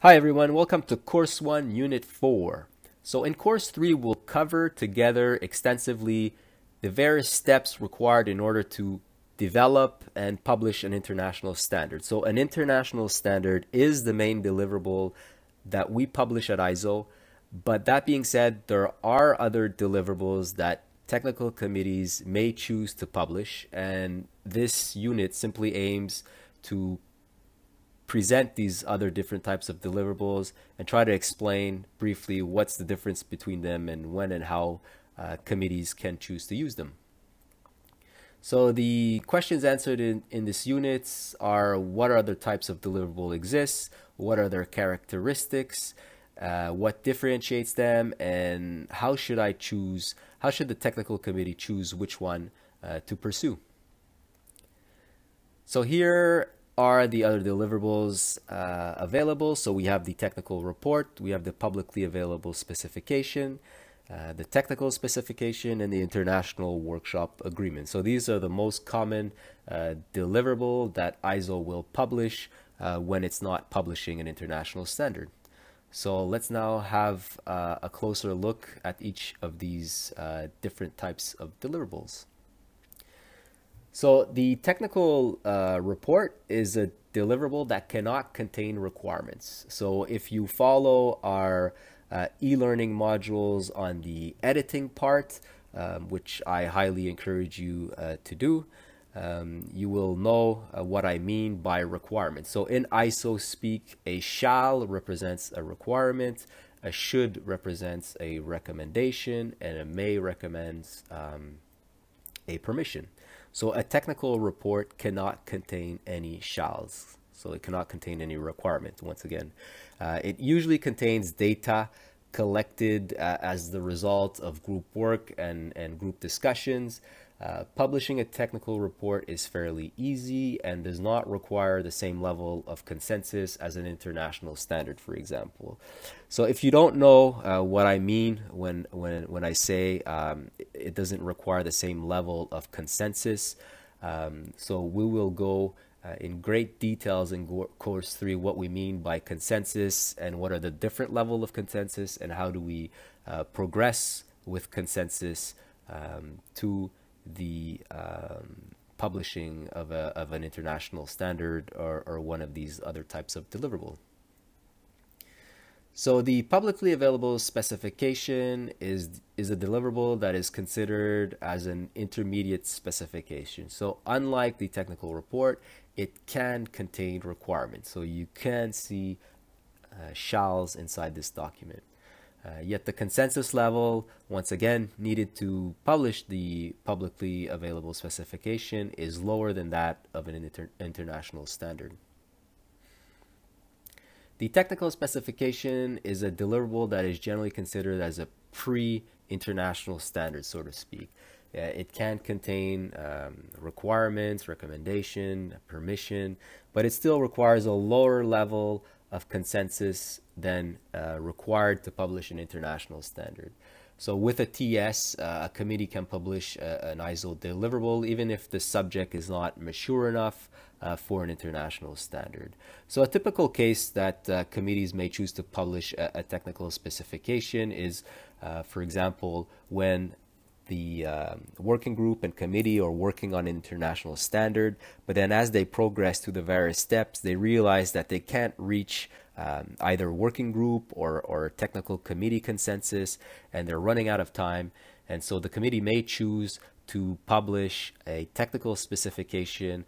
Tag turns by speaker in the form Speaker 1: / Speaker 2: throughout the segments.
Speaker 1: Hi everyone, welcome to Course 1, Unit 4. So in Course 3, we'll cover together extensively the various steps required in order to develop and publish an international standard. So an international standard is the main deliverable that we publish at ISO, but that being said, there are other deliverables that technical committees may choose to publish, and this unit simply aims to present these other different types of deliverables and try to explain briefly what's the difference between them and when and how committees can choose to use them. So the questions answered in this unit are: what other types of deliverable exist, what are their characteristics, what differentiates them, and how should the technical committee choose which one to pursue. So here are the other deliverables available. So we have the technical report, we have the publicly available specification, the technical specification, and the international workshop agreement. So these are the most common deliverable that ISO will publish when it's not publishing an international standard. So let's now have a closer look at each of these different types of deliverables. So the technical report is a deliverable that cannot contain requirements. So if you follow our e-learning modules on the editing part, which I highly encourage you to do, you will know what I mean by requirements. So in ISO speak, a shall represents a requirement, a should represents a recommendation, and a may recommends a permission. So a technical report cannot contain any shalls. So it cannot contain any requirement. Once again, it usually contains data collected as the result of group work and group discussions. Publishing a technical report is fairly easy and does not require the same level of consensus as an international standard, for example. So if you don't know what I mean when I say it doesn't require the same level of consensus, so we will go in great details in course 3 what we mean by consensus and what are the different level of consensus and how do we progress with consensus to the publishing of an international standard or one of these other types of deliverable. So the publicly available specification is a deliverable that is considered as an intermediate specification. So unlike the technical report, it can contain requirements. So you can see shalls inside this document. Yet the consensus level, once again, needed to publish the publicly available specification is lower than that of an international standard. The technical specification is a deliverable that is generally considered as a pre-international standard, so to speak. It can contain requirements, recommendation, permission, but it still requires a lower level of consensus than required to publish an international standard. So with a TS, a committee can publish an ISO deliverable even if the subject is not mature enough for an international standard. So a typical case that committees may choose to publish a technical specification is, for example, when the working group and committee are working on an international standard, but then as they progress through the various steps, they realize that they can't reach either working group or technical committee consensus, and they're running out of time. And so the committee may choose to publish a technical specification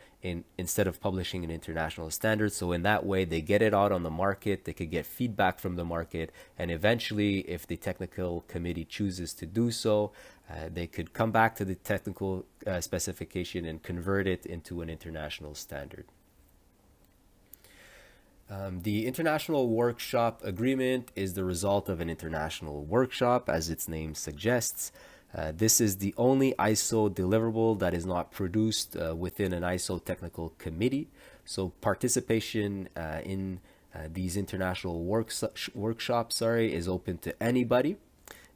Speaker 1: instead of publishing an international standard. So in that way, they get it out on the market, they could get feedback from the market, and eventually, if the technical committee chooses to do so, they could come back to the technical specification and convert it into an international standard. The International Workshop Agreement is the result of an international workshop, as its name suggests. This is the only ISO deliverable that is not produced within an ISO technical committee. So participation in these international workshops is open to anybody,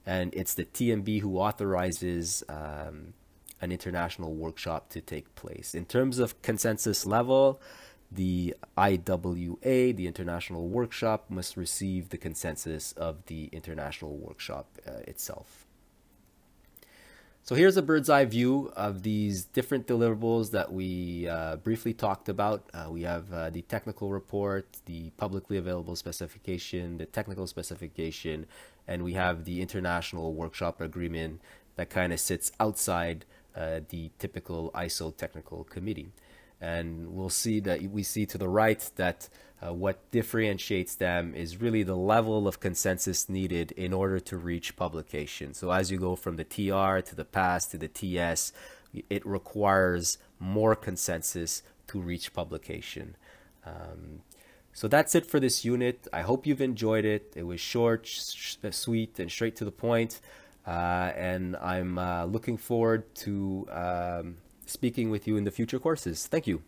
Speaker 1: and it's the TMB who authorizes an international workshop to take place. In terms of consensus level, the IWA, the International Workshop, must receive the consensus of the International Workshop itself. So here's a bird's eye view of these different deliverables that we briefly talked about. We have the technical report, the publicly available specification, the technical specification, and we have the international workshop agreement that kind of sits outside the typical ISO technical committee. And we'll see that we see to the right that what differentiates them is really the level of consensus needed in order to reach publication. So as you go from the TR to the PASS to the TS, it requires more consensus to reach publication. So that's it for this unit. I hope you've enjoyed it. It was short, sweet, and straight to the point. And I'm looking forward to speaking with you in the future courses. Thank you.